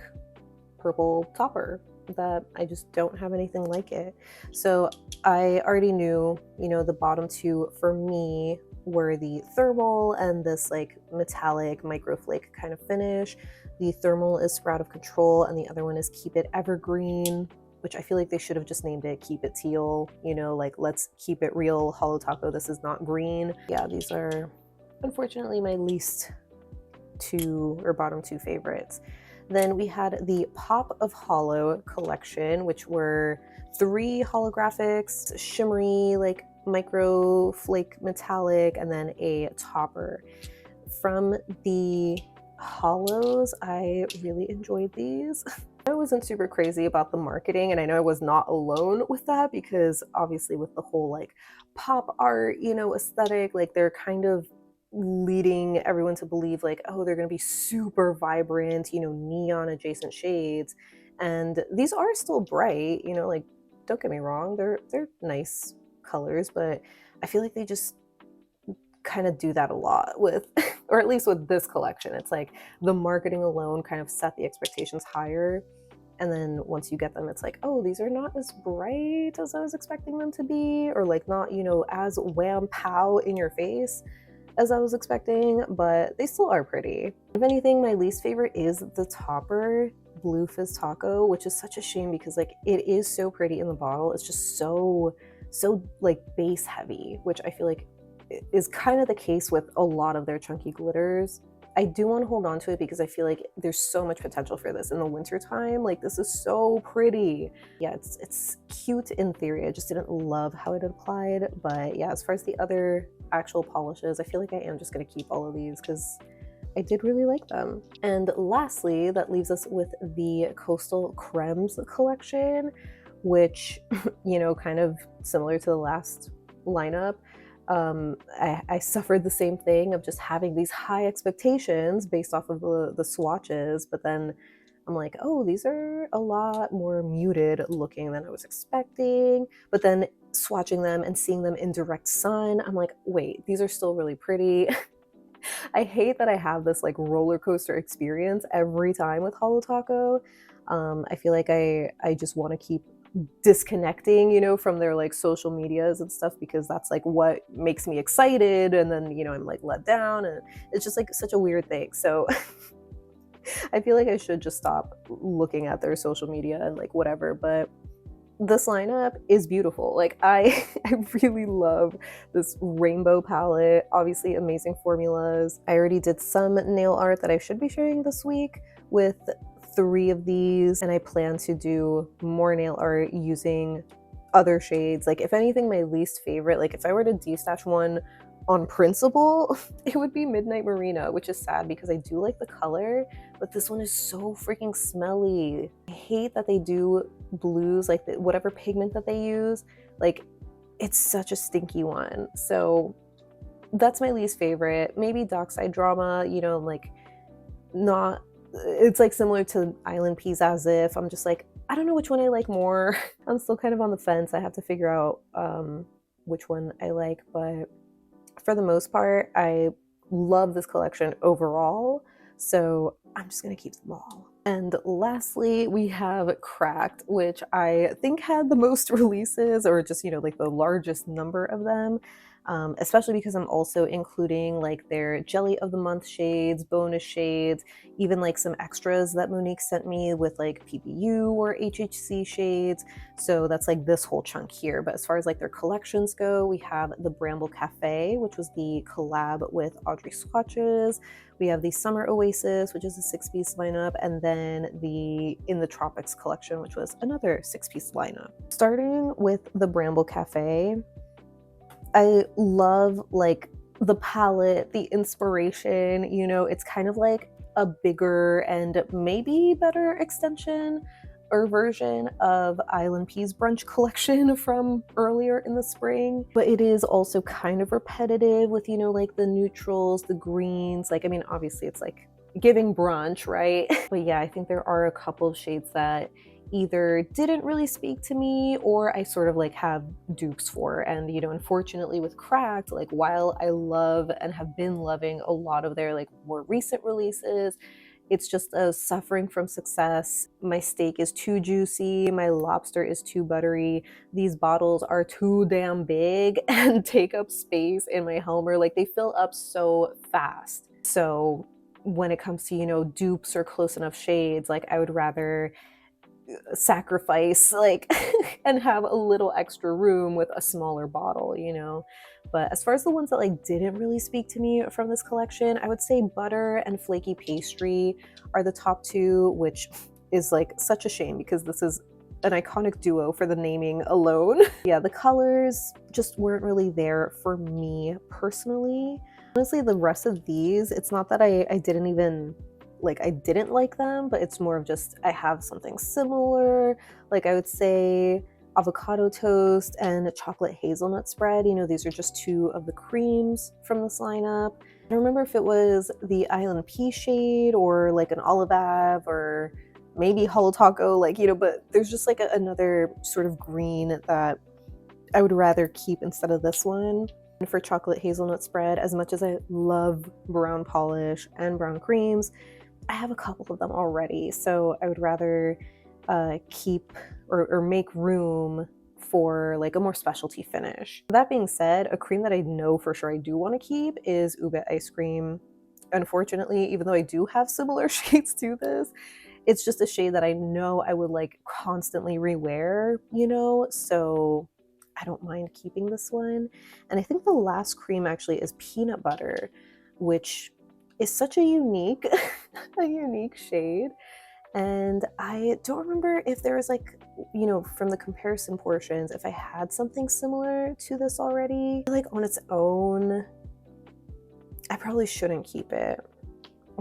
purple topper that I just don't have anything like it. So I already knew, you know, the bottom two for me were the thermal and this like metallic microflake kind of finish. The thermal is Sprout of Control and the other one is Keep It Evergreen, which I feel like they should have just named it Keep It Teal, you know, like let's keep it real, Holo Taco, this is not green. Yeah, these are unfortunately my least two or bottom two favorites. Then we had the Pop of Holo collection, which were 3 holographics, shimmery, like micro flake metallic, and then a topper. From the holos, I really enjoyed these. I wasn't super crazy about the marketing, and I know I was not alone with that, because obviously with the whole like pop art, you know, aesthetic, like they're kind of leading everyone to believe like, oh, they're going to be super vibrant, you know, neon adjacent shades. And these are still bright, you know, like don't get me wrong, they're nice colors, but I feel like they just kind of do that a lot with or at least with this collection. It's like the marketing alone kind of set the expectations higher, and then once you get them, it's like, oh, these are not as bright as I was expecting them to be, or like not, you know, as wham pow in your face as I was expecting, but they still are pretty. If anything, my least favorite is the topper, Blue Fizz Taco, which is such a shame because like it is so pretty in the bottle. It's just so like base heavy, which I feel like is kind of the case with a lot of their chunky glitters. I do want to hold on to it because I feel like there's so much potential for this in the winter time. Like this is so pretty. Yeah, it's cute in theory. I just didn't love how it applied. But yeah, as far as the other actual polishes, I feel like I am just going to keep all of these because I did really like them. And lastly, that leaves us with the Coastal Cremes collection, which, you know, kind of similar to the last lineup. I suffered the same thing of just having these high expectations based off of the swatches, but then I'm like, oh, these are a lot more muted looking than I was expecting. But then swatching them and seeing them in direct sun, I'm like, wait, these are still really pretty. I hate that I have this like roller coaster experience every time with Holo Taco. I feel like I just want to keep disconnecting, you know, from their like social medias and stuff, because that's like what makes me excited, and then, you know, I'm like let down, and it's just like such a weird thing. So I feel like I should just stop looking at their social media and like whatever. But this lineup is beautiful. Like I really love this rainbow palette. Obviously amazing formulas. I already did some nail art that I should be sharing this week with 3 of these, and I plan to do more nail art using other shades. Like if anything, my least favorite, like if I were to destash one on principle, it would be Midnight Marina, which is sad because I do like the color, but this one is so freaking smelly. I hate that they do blues, like whatever pigment that they use, like it's such a stinky one. So that's my least favorite. Maybe Dockside Drama, you know, like not, it's like similar to ILNP's As If. I'm just like, I don't know which one I like more. I'm still kind of on the fence. I have to figure out which one I like, but for the most part, I love this collection overall, so I'm just gonna keep them all. And lastly, we have Cracked, which I think had the most releases, or just, you know, like the largest number of them. Especially because I'm also including like their Jelly of the Month shades, bonus shades, even like some extras that Monique sent me with like PPU or HHC shades. So that's like this whole chunk here. But as far as like their collections go, we have the Bramble Cafe, which was the collab with Audrey Swatches. We have the Summer Oasis, which is a 6-piece lineup, and then the In the Tropics collection, which was another 6-piece lineup. Starting with the Bramble Cafe, I love like the palette, the inspiration, you know, it's kind of like a bigger and maybe better extension or version of ILNP's brunch collection from earlier in the spring. But it is also kind of repetitive with, you know, like the neutrals, the greens. Like, I mean, obviously it's like giving brunch, right? But yeah, I think there are a couple of shades that either didn't really speak to me or I sort of like have dupes for. And you know, unfortunately with Cracked, like while I love and have been loving a lot of their like more recent releases, it's just a suffering from success. My steak is too juicy, my lobster is too buttery, these bottles are too damn big and take up space in my Helmer. Like they fill up so fast. So when it comes to, you know, dupes or close enough shades, like I would rather sacrifice like and have a little extra room with a smaller bottle, you know. But as far as the ones that like didn't really speak to me from this collection, I would say butter and flaky pastry are the top two, which is like such a shame because this is an iconic duo for the naming alone. Yeah, the colors just weren't really there for me personally. Honestly, the rest of these, it's not that I didn't even like I didn't like them, but it's more of just I have something similar. Like I would say avocado toast and chocolate hazelnut spread. You know, these are just two of the creams from this lineup. I don't remember if it was the ILNP shade or like an olive ave or maybe Holo taco, like, you know, but there's just like another sort of green that I would rather keep instead of this one. And for chocolate hazelnut spread, as much as I love brown polish and brown creams, I have a couple of them already, so I would rather keep or make room for like a more specialty finish. That being said, a cream that I know for sure I do want to keep is Ube ice cream. Unfortunately, even though I do have similar shades to this, it's just a shade that I know I would like constantly rewear, you know, so I don't mind keeping this one. And I think the last cream actually is peanut butter, which is such a unique a unique shade. And I don't remember if there was like, you know, from the comparison portions, if I had something similar to this already. Like on its own, I probably shouldn't keep it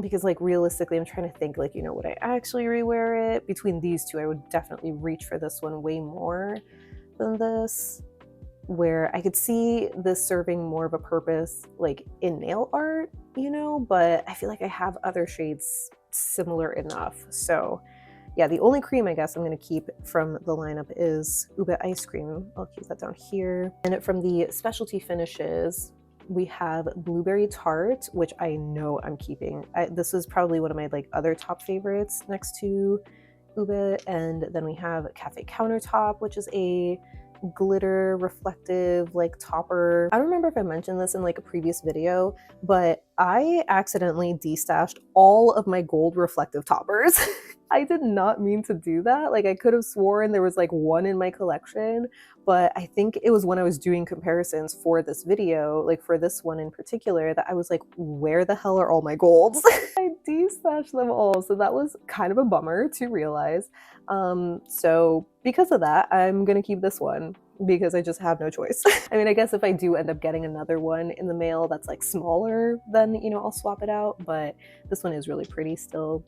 because like realistically, I'm trying to think like, you know, would I actually rewear it? Between these two, I would definitely reach for this one way more than this, where I could see this serving more of a purpose like in nail art, you know, but I feel like I have other shades similar enough. So yeah, the only cream I guess I'm going to keep from the lineup is Ube ice cream. I'll keep that down here. And from the specialty finishes, we have blueberry tart, which I know I'm keeping. This is probably one of my like other top favorites next to Ube. And then we have cafe countertop, which is a glitter reflective like topper. I don't remember if I mentioned this in like a previous video, but I accidentally destashed all of my gold reflective toppers. I did not mean to do that. Like I could have sworn there was like one in my collection, but I think it was when I was doing comparisons for this video, like for this one in particular, that I was like, where the hell are all my golds? I destashed them all. So that was kind of a bummer to realize. So because of that, I'm gonna keep this one because I just have no choice. I mean, I guess if I do end up getting another one in the mail that's like smaller, then, you know, I'll swap it out, but this one is really pretty still.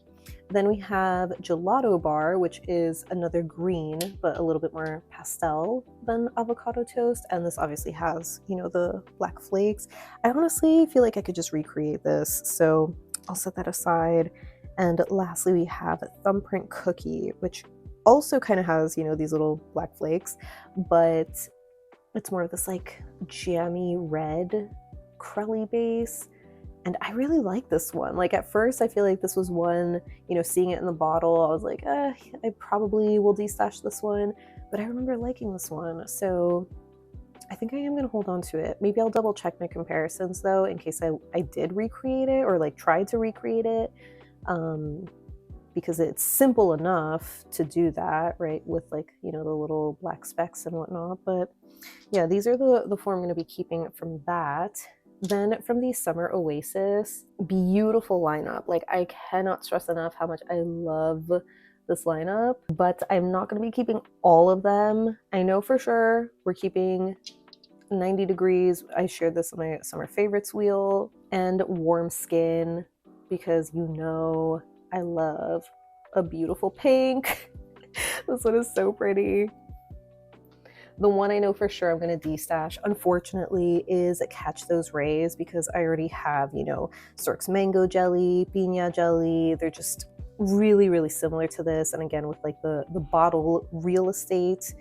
Then we have Gelato Bar, which is another green, but a little bit more pastel than avocado toast. And this obviously has, you know, the black flakes. I honestly feel like I could just recreate this, so I'll set that aside. And lastly, we have Thumbprint Cookie, which also kind of has, you know, these little black flakes, but it's more of this like jammy red crelly base. And I really like this one. Like at first, I feel like this was one, you know, seeing it in the bottle, I was like, I probably will destash this one. But I remember liking this one. So I think I am going to hold on to it. Maybe I'll double check my comparisons though, in case I did recreate it or like tried to recreate it. Because it's simple enough to do that, right? With like, you know, the little black specks and whatnot. But yeah, these are the four I'm going to be keeping from that. Then from the Summer Oasis, beautiful lineup. Like I cannot stress enough how much I love this lineup, but I'm not going to be keeping all of them. I know for sure we're keeping 90 degrees. I shared this on my summer favorites wheel. And warm skin, because you know I love a beautiful pink. This one is so pretty. The one I know for sure I'm going to destash, unfortunately, is Catch Those Rays, because I already have, you know, Stork's Mango Jelly, Piña Jelly. They're just really, really similar to this. And again, with like the bottle real estate,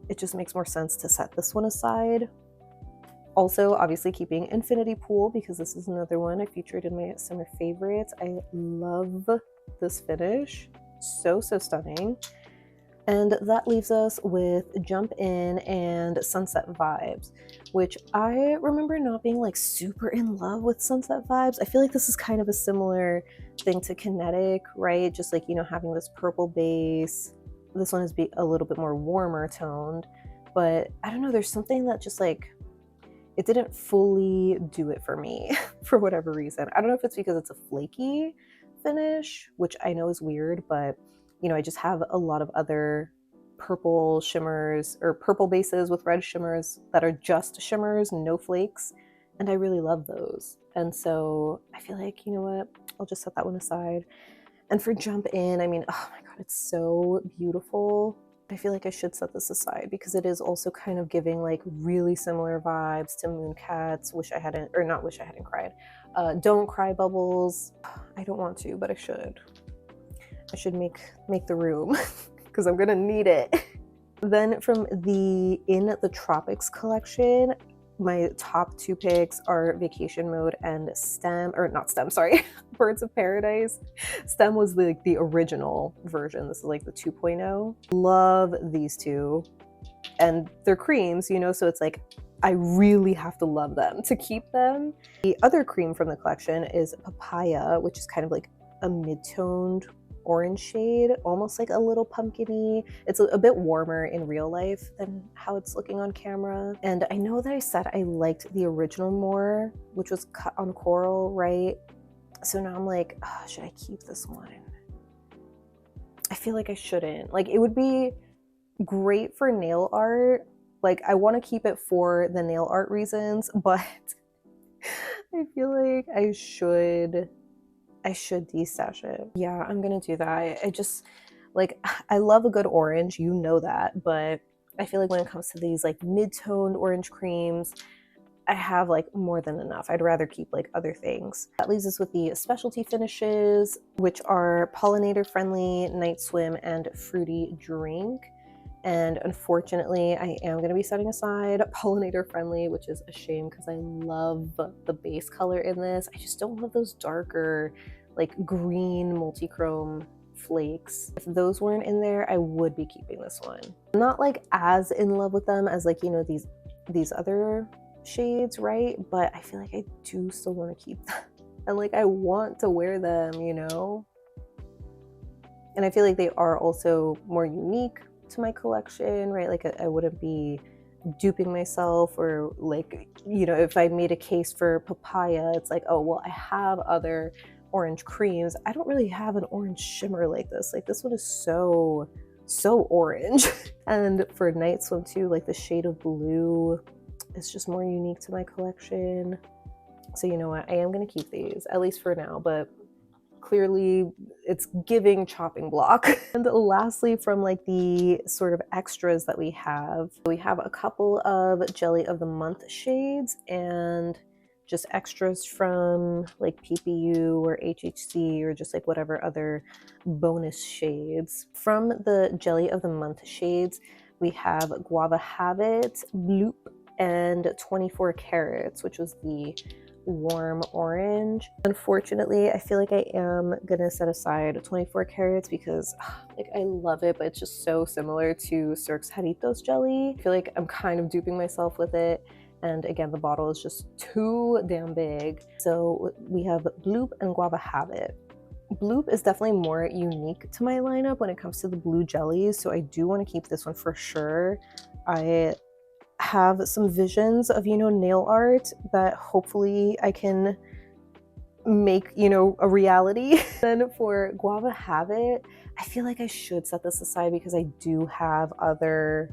it just makes more sense to set this one aside. Also, obviously keeping Infinity Pool, because this is another one I featured in my summer favorites. I love this finish. So, so stunning. And that leaves us with Jump In and Sunset Vibes, which I remember not being like super in love with Sunset Vibes. I feel like this is kind of a similar thing to Kinetic, right? Just like, you know, having this purple base. This one is a little bit more warmer toned, but I don't know, there's something that just like, it didn't fully do it for me for whatever reason. I don't know if it's because it's a flaky finish, which I know is weird, but you know, I just have a lot of other purple shimmers or purple bases with red shimmers that are just shimmers, no flakes, and I really love those. And so I feel like, you know what, I'll just set that one aside. And for Jump In, I mean, oh my God, it's so beautiful. I feel like I should set this aside because it is also kind of giving like really similar vibes to Mooncat's Wish I Hadn't, or not Wish I Hadn't Cried, Don't Cry Bubbles. I don't want to, but I should. I should make the room because I'm gonna need it. Then from the In the Tropics collection, my top two picks are Vacation Mode and Stem, or not Stem, sorry, Birds of Paradise. Stem was like the original version. This is like the 2.0. Love these two. And they're creams, you know, so it's like, I really have to love them to keep them. The other cream from the collection is Papaya, which is kind of like a mid-toned orange shade, almost like a little pumpkin-y. It's a bit warmer in real life than how it's looking on camera. And I know that I said I liked the original more, which was cut on coral, right? So now I'm like, oh, should I keep this one? I feel like I shouldn't. Like, it would be great for nail art. Like, I want to keep it for the nail art reasons, but I feel like I should destash it. Yeah, I'm gonna do that. I just, like, I love a good orange, you know that, but I feel like when it comes to these like mid-toned orange creams, I have like more than enough. I'd rather keep like other things. That leaves us with the specialty finishes, which are Pollinator Friendly, Night Swim, and Fruity Drink. And unfortunately, I am going to be setting aside Pollinator Friendly, which is a shame because I love the base color in this. I just don't love those darker, like green multi-chrome flakes. If those weren't in there, I would be keeping this one. I'm not like as in love with them as like, you know, these other shades, right? But I feel like I do still want to keep them. And like, I want to wear them, you know? And I feel like they are also more unique to my collection, right? Like I wouldn't be duping myself, or like, you know, if I made a case for Papaya, it's like, oh, well, I have other orange creams. I don't really have an orange shimmer like this. Like, this one is so orange. And for Night Swim too, like the shade of blue is just more unique to my collection. So you know what, I am gonna keep these, at least for now, but clearly it's giving chopping block. And lastly, from like the sort of extras that we have a couple of Jelly of the Month shades and just extras from like PPU or HHC or just like whatever other bonus shades. From the Jelly of the Month shades, we have Guava Habit, Bloop, and 24 Carats, which was the warm orange. Unfortunately, I feel like I am gonna set aside 24 Carats because like I love it, but it's just so similar to Cirque's Jarritos jelly. I feel like I'm kind of duping myself with it. And again, the bottle is just too damn big. So we have Bloop and Guava Habit. Bloop is definitely more unique to my lineup when it comes to the blue jellies, so I do want to keep this one for sure. I have some visions of, you know, nail art that hopefully I can make, you know, a reality. Then for Guava Habit, I feel like I should set this aside because I do have other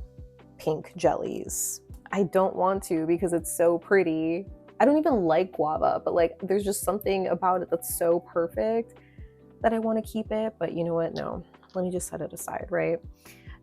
pink jellies. I don't want to because it's so pretty. I don't even like guava, but like there's just something about it that's so perfect that I want to keep it. But you know what? No, let me just set it aside, right?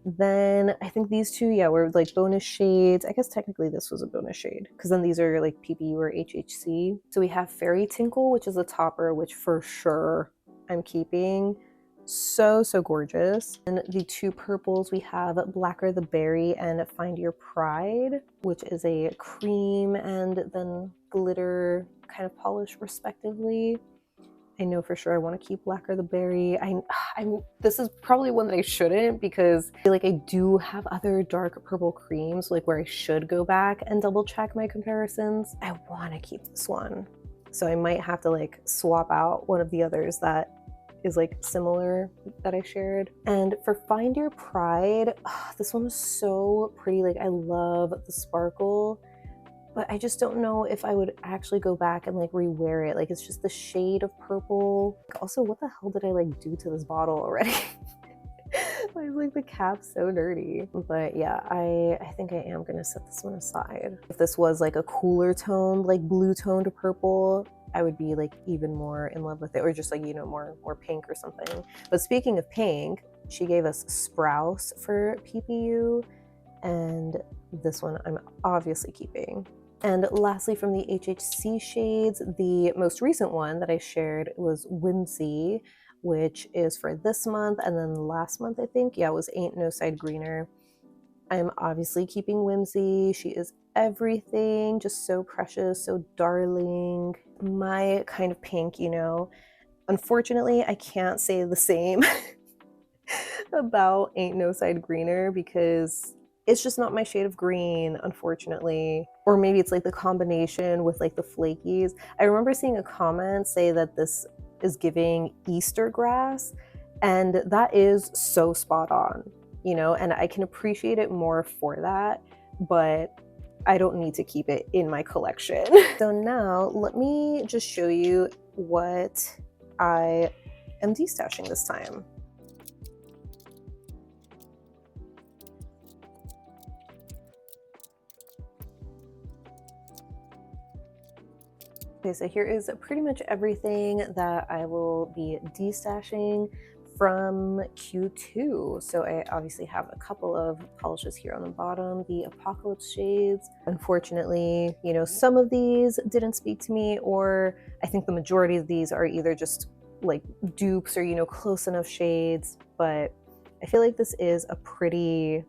Then I think these two, yeah, were like bonus shades. I guess technically this was a bonus shade because then these are like PPU or HHC. So we have Fairy Tinkle, which is a topper, which for sure I'm keeping. So gorgeous. And the two purples, we have Blacker the Berry and Find Your Pride, which is a cream and then glitter kind of polish respectively. I know for sure I want to keep Blacker the Berry. This is probably one that I shouldn't because I feel like I do have other dark purple creams like where I should go back and double check my comparisons. I want to keep this one. So I might have to like swap out one of the others that is like similar that I shared. And for Find Your Pride, this one was so pretty. Like I love the sparkle, but I just don't know if I would actually go back and like rewear it. Like it's just the shade of purple. Also, what the hell did I like do to this bottle already? Why is like the cap so dirty? But yeah, I think I am gonna set this one aside. If this was like a cooler toned, like blue toned purple, I would be like even more in love with it, or just like, you know, more pink or something. But speaking of pink, she gave us Sprouse for PPU, and this one I'm obviously keeping. And lastly, from the HHC shades, the most recent one that I shared was Whimsy, which is for this month, and then last month I think, yeah, it was Ain't No Side Greener. I'm obviously keeping Whimsy. She is everything, just so precious, so darling. My kind of pink, you know. Unfortunately, I can't say the same about Ain't No Side Greener because it's just not my shade of green, unfortunately. Or maybe it's like the combination with like the flakies. I remember seeing a comment say that this is giving Easter grass, and that is so spot on, you know, and I can appreciate it more for that, but I don't need to keep it in my collection. So now let me just show you what I am destashing this time. Okay, so here is pretty much everything that I will be destashing from Q2. So I obviously have a couple of polishes here on the bottom, the Apocalypse shades. Unfortunately, you know, some of these didn't speak to me, or I think the majority of these are either just like dupes or, you know, close enough shades, but I feel like this is a pretty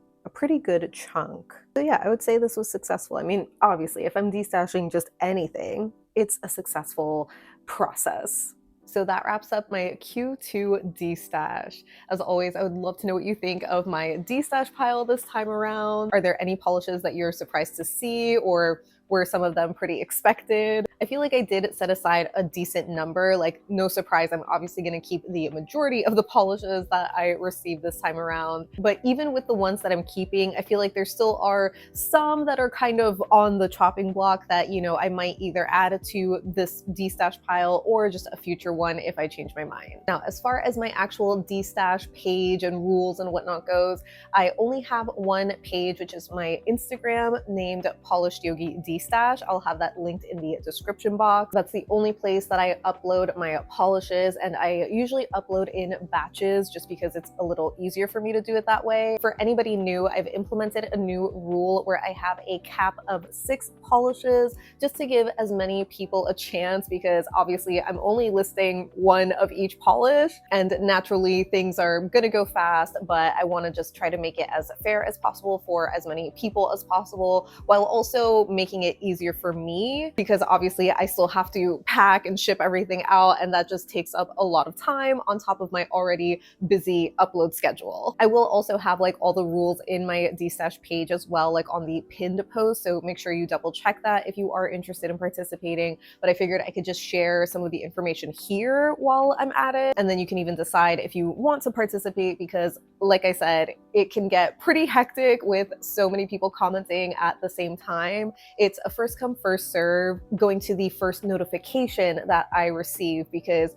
good chunk. So yeah, I would say this was successful. I mean, obviously, if I'm destashing just anything, it's a successful process. So that wraps up my Q2 destash. As always, I would love to know what you think of my destash pile this time around. Are there any polishes that you're surprised to see, or were some of them pretty expected? I feel like I did set aside a decent number. Like, no surprise, I'm obviously going to keep the majority of the polishes that I received this time around. But even with the ones that I'm keeping, I feel like there still are some that are kind of on the chopping block that, you know, I might either add to this destash pile or just a future one if I change my mind. Now, as far as my actual destash page and rules and whatnot goes, I only have one page, which is my Instagram, named Polished Yogi Destash. I'll have that linked in the description box. That's the only place that I upload my polishes, and I usually upload in batches just because it's a little easier for me to do it that way. For anybody new, I've implemented a new rule where I have a cap of 6 polishes just to give as many people a chance, because obviously I'm only listing one of each polish, and naturally things are gonna go fast, but I want to just try to make it as fair as possible for as many people as possible, while also making it easier for me, because obviously I still have to pack and ship everything out, and that just takes up a lot of time on top of my already busy upload schedule. I will also have like all the rules in my destash page as well, like on the pinned post, so make sure you double check that if you are interested in participating. But I figured I could just share some of the information here while I'm at it, and then you can even decide if you want to participate, because like I said, it can get pretty hectic with so many people commenting at the same time. It's a first come, first serve, going to the first notification that I receive, because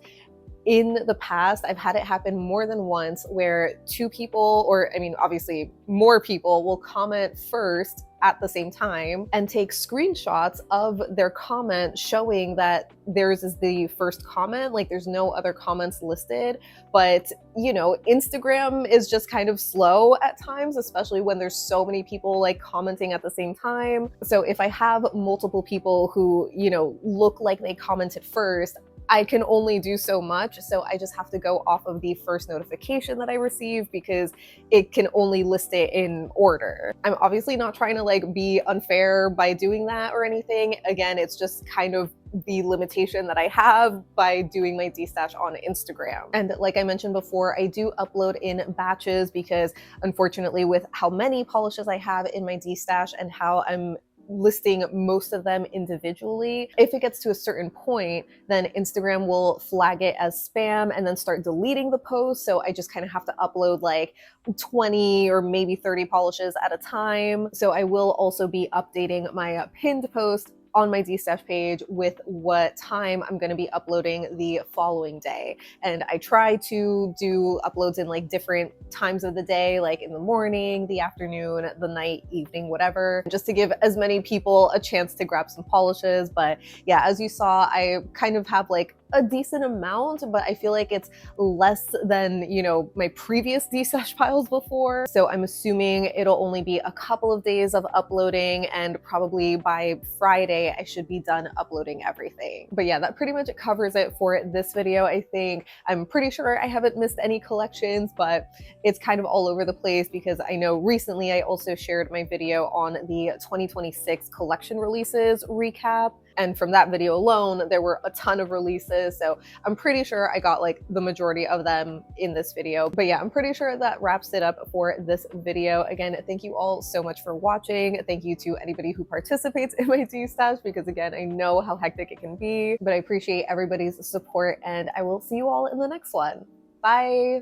in the past, I've had it happen more than once where two people, or I mean, obviously more people, will comment first at the same time and take screenshots of their comment showing that theirs is the first comment, like there's no other comments listed. But you know, Instagram is just kind of slow at times, especially when there's so many people like commenting at the same time. So if I have multiple people who, you know, look like they commented first, I can only do so much. So I just have to go off of the first notification that I receive because it can only list it in order. I'm obviously not trying to like be unfair by doing that or anything. Again, it's just kind of the limitation that I have by doing my Destash on Instagram. And like I mentioned before, I do upload in batches because unfortunately with how many polishes I have in my Destash and how I'm listing most of them individually, if it gets to a certain point, then Instagram will flag it as spam and then start deleting the post. So I just kind of have to upload like 20 or maybe 30 polishes at a time. So I will also be updating my pinned post on my Destash page with what time I'm going to be uploading the following day. And I try to do uploads in like different times of the day, like in the morning, the afternoon, the night, evening, whatever, just to give as many people a chance to grab some polishes. But yeah, as you saw, I kind of have like a decent amount, but I feel like it's less than, you know, my previous Destash piles before. So I'm assuming it'll only be a couple of days of uploading, and probably by Friday I should be done uploading everything. But yeah, that pretty much covers it for this video. I think I'm pretty sure I haven't missed any collections, but it's kind of all over the place because I know recently I also shared my video on the 2026 collection releases recap. And from that video alone, there were a ton of releases. So I'm pretty sure I got like the majority of them in this video. But yeah, I'm pretty sure that wraps it up for this video. Again, thank you all so much for watching. Thank you to anybody who participates in my Destash, because again, I know how hectic it can be, but I appreciate everybody's support, and I will see you all in the next one. Bye.